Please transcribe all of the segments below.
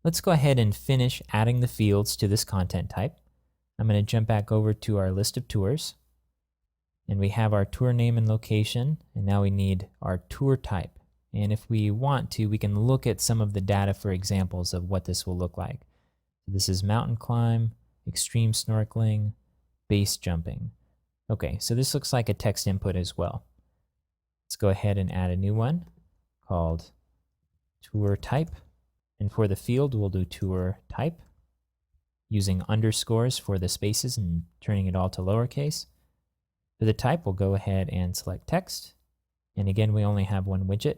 Let's go ahead and finish adding the fields to this content type. I'm going to jump back over to our list of tours. And we have our tour name and location, and now we need our tour type. And if we want to, we can look at some of the data for examples of what this will look like. This is mountain climb, extreme snorkeling, base jumping. Okay, so this looks like a text input as well. Let's go ahead and add a new one called tour type. And for the field, we'll do tour type using underscores for the spaces and turning it all to lowercase. For the type, we'll go ahead and select text. And again, we only have one widget.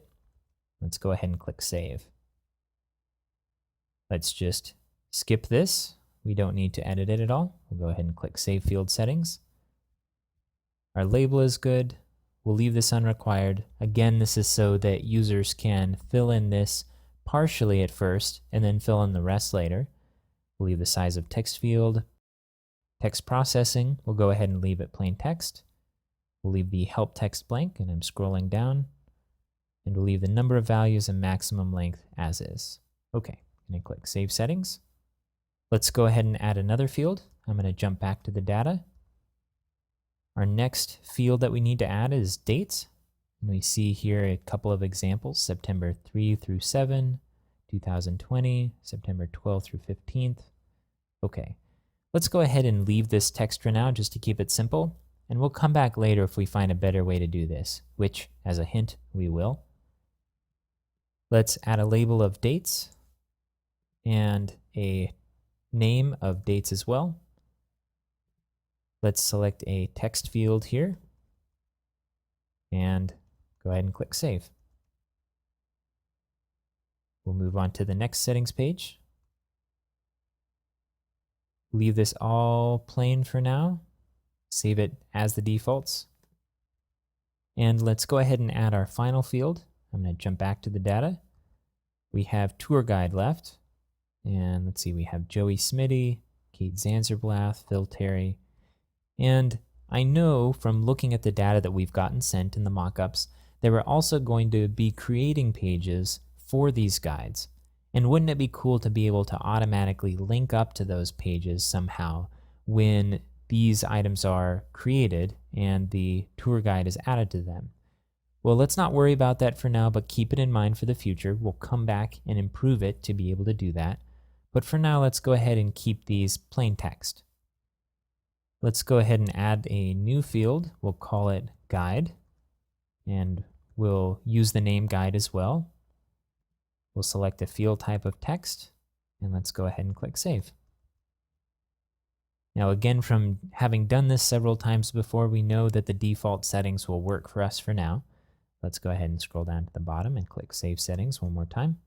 Let's go ahead and click save. Let's just skip this. We don't need to edit it at all. We'll go ahead and click save field settings. Our label is good. We'll leave this unrequired. Again, this is so that users can fill in this partially at first and then fill in the rest later. We'll leave the size of text field. Text processing, we'll go ahead and leave it plain text. We'll leave the help text blank, and I'm scrolling down. And we'll leave the number of values and maximum length as is. Okay, I'm going to click Save Settings. Let's go ahead and add another field. I'm going to jump back to the data. Our next field that we need to add is dates. And we see here a couple of examples, September 3 through 7, 2020, September 12th through 15th. Okay, let's go ahead and leave this text for now just to keep it simple. And we'll come back later if we find a better way to do this, which, as a hint, we will. Let's add a label of dates and a name of dates as well. Let's select a text field here and go ahead and click Save. We'll move on to the next settings page. Leave this all plain for now. Save it as the defaults. And let's go ahead and add our final field. I'm going to jump back to the data. We have tour guide left. And let's see, we have Joey Smitty, Kate Zanzerblath, Phil Terry. And I know from looking at the data that we've gotten sent in the mockups that we're also going to be creating pages for these guides. And wouldn't it be cool to be able to automatically link up to those pages somehow when these items are created and the tour guide is added to them? Well, let's not worry about that for now, but keep it in mind for the future. We'll come back and improve it to be able to do that. But for now, let's go ahead and keep these plain text. Let's go ahead and add a new field. We'll call it guide, and we'll use the name guide as well. We'll select a field type of text, and let's go ahead and click Save. Now again, from having done this several times before, we know that the default settings will work for us for now. Let's go ahead and scroll down to the bottom and click Save Settings one more time.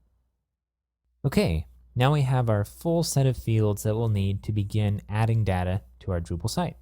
Okay, now we have our full set of fields that we'll need to begin adding data to our Drupal site.